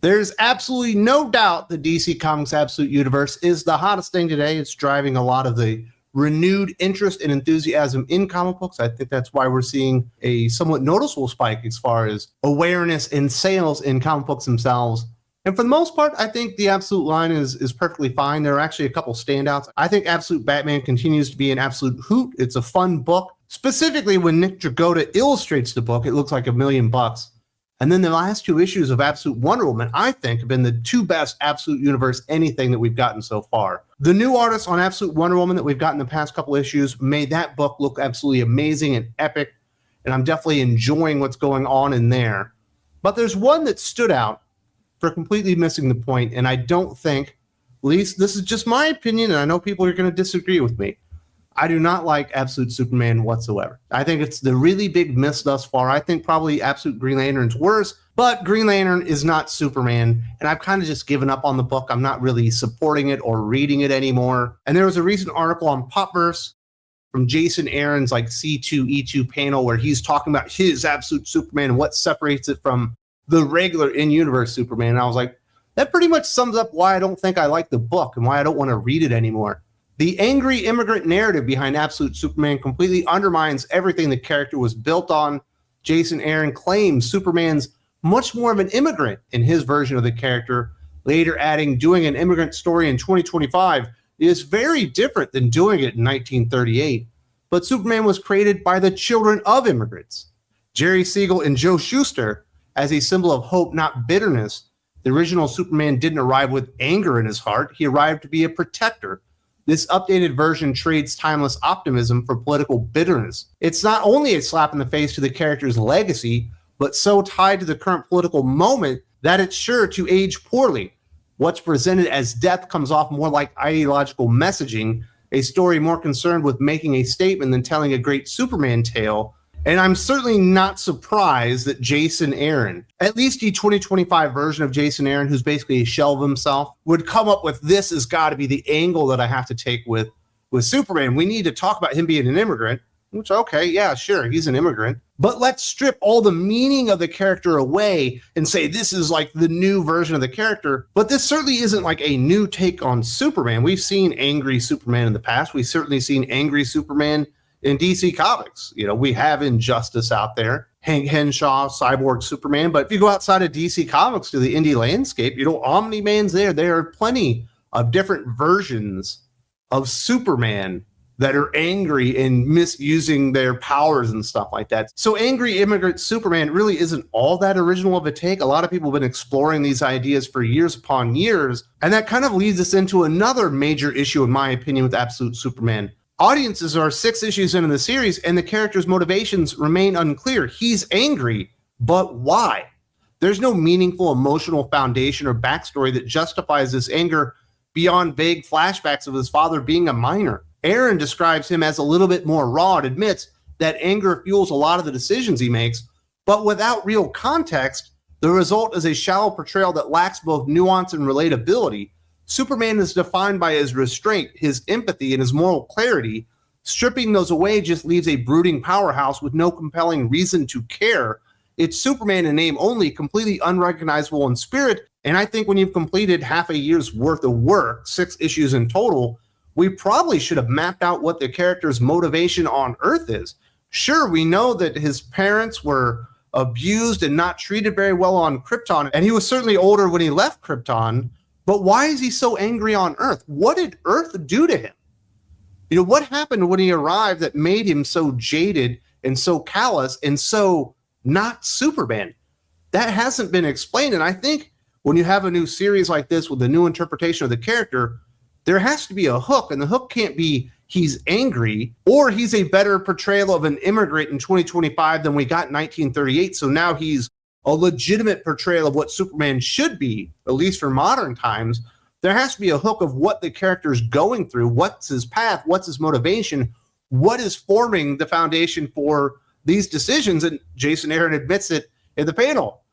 There's absolutely no doubt the DC Comics Absolute Universe is the hottest thing today. It's driving a lot of the renewed interest and enthusiasm in comic books. I think that's why we're seeing a somewhat noticeable spike as far as awareness and sales in comic books themselves. And for the most part, I think the Absolute line is perfectly fine. There are actually a couple standouts. I think Absolute Batman continues to be an absolute hoot. It's a fun book. Specifically, when Nick Dragotta illustrates the book, it looks like $1,000,000. And then the last two issues of Absolute Wonder Woman, I think, have been the two best Absolute Universe anything that we've gotten so far. The new artists on Absolute Wonder Woman that we've gotten the past couple issues made that book look absolutely amazing and epic, and I'm definitely enjoying what's going on in there. But there's one that stood out for completely missing the point, and I don't think, at least this is just my opinion, and I know people are going to disagree with me, I do not like Absolute Superman whatsoever. I think it's the really big miss thus far. I think probably Absolute Green Lantern's worse, but Green Lantern is not Superman, and I've kind of just given up on the book. I'm not really supporting it or reading it anymore. And there was a recent article on Popverse from Jason Aaron's like C2E2 panel where he's talking about his Absolute Superman and what separates it from the regular in-universe Superman. And I was like, that pretty much sums up why I don't think I like the book and why I don't want to read it anymore. The angry immigrant narrative behind Absolute Superman completely undermines everything the character was built on. Jason Aaron claims Superman's much more of an immigrant in his version of the character, later adding doing an immigrant story in 2025 is very different than doing it in 1938. But Superman was created by the children of immigrants. Jerry Siegel and Joe Shuster, as a symbol of hope, not bitterness. The original Superman didn't arrive with anger in his heart. He arrived to be a protector. This updated version trades timeless optimism for political bitterness. It's not only a slap in the face to the character's legacy, but so tied to the current political moment that it's sure to age poorly. What's presented as death comes off more like ideological messaging, a story more concerned with making a statement than telling a great Superman tale. And I'm certainly not surprised that Jason Aaron, at least the 2025 version of Jason Aaron, who's basically a shell of himself, would come up with this has got to be the angle that I have to take with Superman. We need to talk about him being an immigrant, which, okay, yeah, sure, he's an immigrant. But let's strip all the meaning of the character away and say this is like the new version of the character. But this certainly isn't like a new take on Superman. We've seen angry Superman in the past. We've certainly seen angry Superman in DC Comics. You know, we have Injustice out there, Hank Henshaw, Cyborg Superman. But if you go outside of DC Comics to the indie landscape, you know, Omni-Man's there. There are plenty of different versions of Superman that are angry and misusing their powers and stuff like that. So angry immigrant Superman really isn't all that original of a take. A lot of people have been exploring these ideas for years upon years. And that kind of leads us into another major issue, in my opinion, with Absolute Superman. Audiences are 6 issues into the series, and the character's motivations remain unclear. He's angry, but why? There's no meaningful emotional foundation or backstory that justifies this anger beyond vague flashbacks of his father being a miner. Aaron describes him as a little bit more raw and admits that anger fuels a lot of the decisions he makes, but without real context, the result is a shallow portrayal that lacks both nuance and relatability. Superman is defined by his restraint, his empathy, and his moral clarity. Stripping those away just leaves a brooding powerhouse with no compelling reason to care. It's Superman in name only, completely unrecognizable in spirit, and I think when you've completed half a year's worth of work, 6 issues in total, we probably should have mapped out what the character's motivation on Earth is. Sure, we know that his parents were abused and not treated very well on Krypton, and he was certainly older when he left Krypton. But why is he so angry on Earth? What did Earth do to him? You know, what happened when he arrived that made him so jaded and so callous and so not Superman? That hasn't been explained. And I think when you have a new series like this with a new interpretation of the character, there has to be a hook. And the hook can't be he's angry or he's a better portrayal of an immigrant in 2025 than we got in 1938. So now he's a legitimate portrayal of what Superman should be, at least for modern times. There has to be a hook of what the character's going through, what's his path, what's his motivation, what is forming the foundation for these decisions. And Jason Aaron admits it in the panel.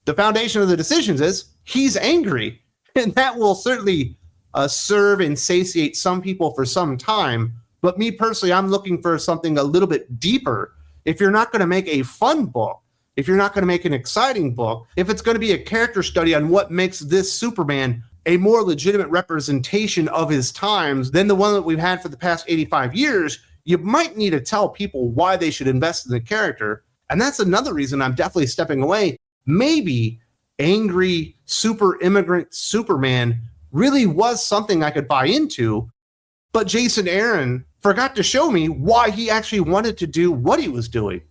The foundation of the decisions is he's angry, and that will certainly serve and satiate some people for some time. But me personally, I'm looking for something a little bit deeper. If you're not going to make a fun book, if you're not going to make an exciting book, if it's going to be a character study on what makes this Superman a more legitimate representation of his times than the one that we've had for the past 85 years, you might need to tell people why they should invest in the character. And that's another reason I'm definitely stepping away. Maybe angry super immigrant Superman really was something I could buy into, but Jason Aaron forgot to show me why he actually wanted to do what he was doing.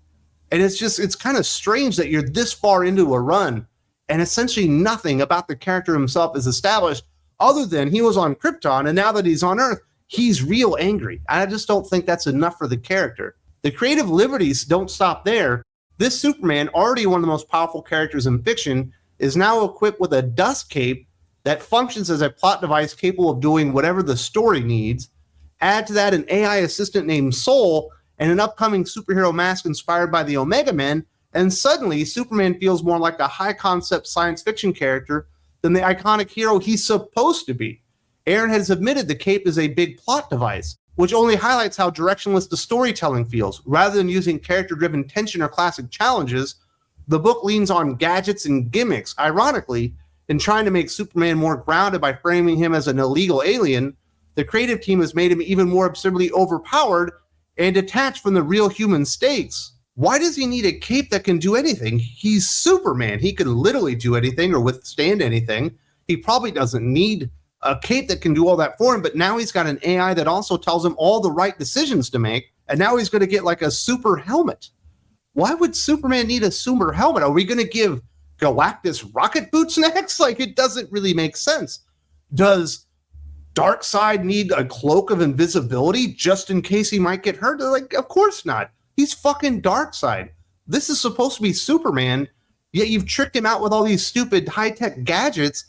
And it's kind of strange that you're this far into a run and essentially nothing about the character himself is established other than he was on Krypton, and now that he's on Earth, he's real angry. I just don't think that's enough for the character. The creative liberties don't stop there. This Superman, already one of the most powerful characters in fiction, is now equipped with a dust cape that functions as a plot device capable of doing whatever the story needs. Add to that an AI assistant named Soul and an upcoming superhero mask inspired by the Omega Men, and suddenly Superman feels more like a high-concept science fiction character than the iconic hero he's supposed to be. Aaron has admitted the cape is a big plot device, which only highlights how directionless the storytelling feels. Rather than using character-driven tension or classic challenges, the book leans on gadgets and gimmicks. Ironically, in trying to make Superman more grounded by framing him as an illegal alien, the creative team has made him even more absurdly overpowered and detached from the real human stakes. Why does he need a cape that can do anything? He's Superman. He can literally do anything or withstand anything. He probably doesn't need a cape that can do all that for him, but now he's got an AI that also tells him all the right decisions to make, and now he's going to get like a super helmet. Why would Superman need a super helmet? Are we going to give Galactus rocket boots next? Like, it doesn't really make sense. Does Darkseid need a cloak of invisibility just in case he might get hurt? Like, of course not. He's fucking Darkseid. This is supposed to be Superman, yet you've tricked him out with all these stupid high-tech gadgets,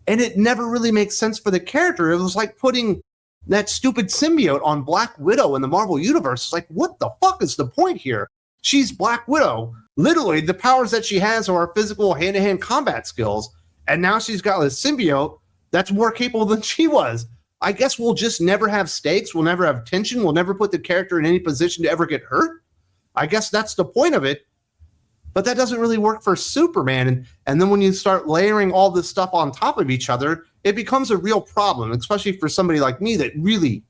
and it never really makes sense for the character. It was like putting that stupid symbiote on Black Widow in the Marvel Universe. It's like, what the fuck is the point here? She's Black Widow. Literally, the powers that she has are physical hand-to-hand combat skills, and now she's got a symbiote that's more capable than she was. I guess we'll just never have stakes. We'll never have tension. We'll never put the character in any position to ever get hurt. I guess that's the point of it. But that doesn't really work for Superman. And then when you start layering all this stuff on top of each other, it becomes a real problem, especially for somebody like me that really,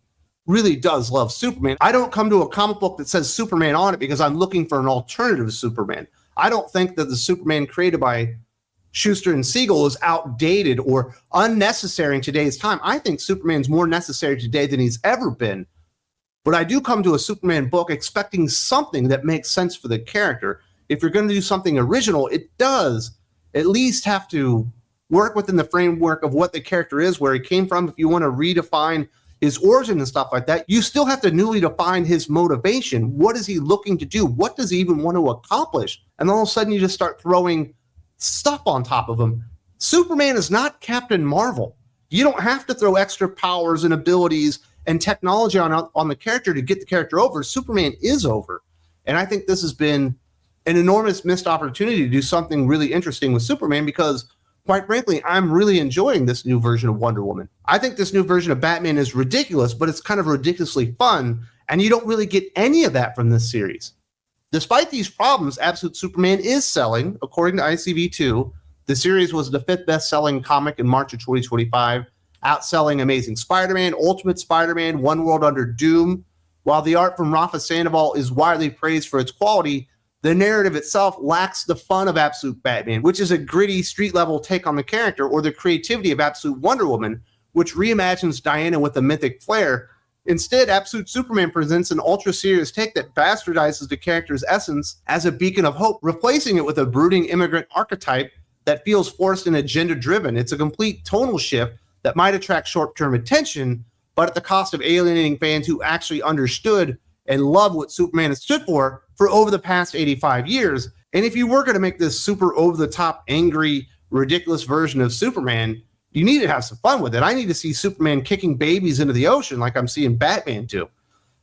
really does love Superman. I don't come to a comic book that says Superman on it because I'm looking for an alternative to Superman. I don't think that the Superman created by Schuster and Siegel is outdated or unnecessary in today's time. I think Superman's more necessary today than he's ever been. But I do come to a Superman book expecting something that makes sense for the character. If you're going to do something original, it does at least have to work within the framework of what the character is, where he came from. If you want to redefine his origin and stuff like that, you still have to newly define his motivation. What is he looking to do? What does he even want to accomplish? And all of a sudden you just start throwing stuff on top of him. Superman is not Captain Marvel. You don't have to throw extra powers and abilities and technology on the character to get the character over. Superman is over. And I think this has been an enormous missed opportunity to do something really interesting with Superman because, quite frankly, I'm really enjoying this new version of Wonder Woman. I think this new version of Batman is ridiculous, but it's kind of ridiculously fun, and you don't really get any of that from this series. Despite these problems, Absolute Superman is selling, according to ICV2. The series was the 5th best-selling comic in March of 2025, outselling Amazing Spider-Man, Ultimate Spider-Man, One World Under Doom. While the art from Rafa Sandoval is widely praised for its quality, the narrative itself lacks the fun of Absolute Batman, which is a gritty, street-level take on the character, or the creativity of Absolute Wonder Woman, which reimagines Diana with a mythic flair. Instead, Absolute Superman presents an ultra-serious take that bastardizes the character's essence as a beacon of hope, replacing it with a brooding immigrant archetype that feels forced and agenda-driven. It's a complete tonal shift that might attract short-term attention, but at the cost of alienating fans who actually understood and loved what Superman has stood for over the past 85 years. And if you were going to make this super over-the-top, angry, ridiculous version of Superman, you need to have some fun with it. I need to see Superman kicking babies into the ocean like I'm seeing Batman do.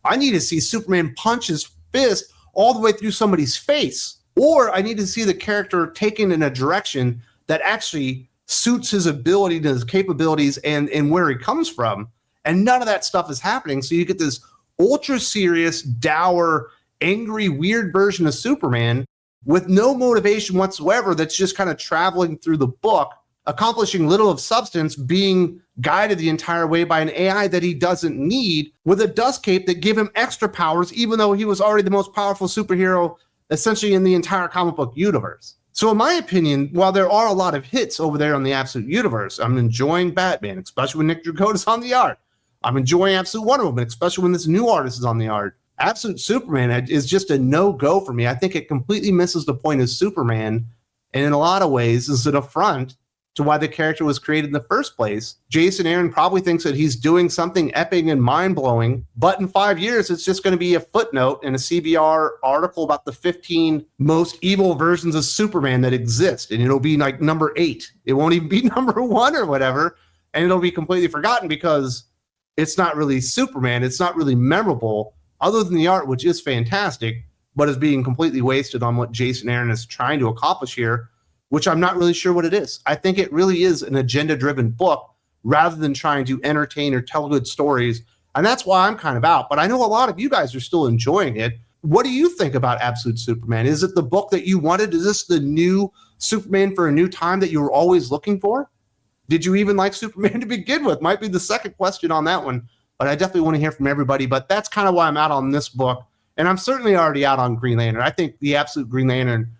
I need to see Superman punch his fist all the way through somebody's face. Or I need to see the character taken in a direction that actually suits his ability to his capabilities and where he comes from. And none of that stuff is happening. So you get this ultra serious, dour, angry, weird version of Superman with no motivation whatsoever, that's just kind of traveling through the book, accomplishing little of substance, being guided the entire way by an AI that he doesn't need, with a dust cape that give him extra powers, even though he was already the most powerful superhero essentially in the entire comic book universe. So in my opinion, while there are a lot of hits over there on the Absolute Universe, I'm enjoying Batman, especially when Nick Dragotta's on the art. I'm enjoying Absolute Wonder Woman, especially when this new artist is on the art. Absolute Superman is just a no-go for me. I think it completely misses the point of Superman, and in a lot of ways is an affront to why the character was created in the first place. Jason Aaron probably thinks that he's doing something epic and mind-blowing, but in 5 years, it's just going to be a footnote in a CBR article about the 15 most evil versions of Superman that exist, and it'll be like number 8. It won't even be number 1 or whatever, and it'll be completely forgotten because it's not really Superman. It's not really memorable, other than the art, which is fantastic, but is being completely wasted on what Jason Aaron is trying to accomplish here, which I'm not really sure what it is. I think it really is an agenda-driven book rather than trying to entertain or tell good stories, and that's why I'm kind of out. But I know a lot of you guys are still enjoying it. What do you think about Absolute Superman? Is it the book that you wanted? Is this the new Superman for a new time that you were always looking for? Did you even like Superman to begin with? Might be the second question on that one, but I definitely want to hear from everybody. But that's kind of why I'm out on this book, and I'm certainly already out on Green Lantern. I think the Absolute Green Lantern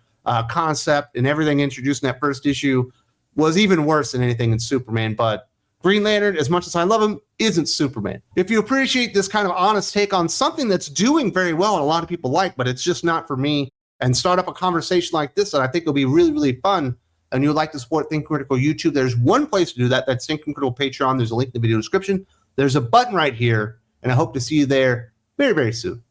concept and everything introduced in that first issue was even worse than anything in Superman. But Green Lantern, as much as I love him, isn't Superman. If you appreciate this kind of honest take on something that's doing very well and a lot of people like, but it's just not for me, and start up a conversation like this that I think will be really, really fun, and you would like to support Think Critical YouTube, there's one place to do that. That's Think Critical Patreon. There's a link in the video description. There's a button right here, and I hope to see you there very, very soon.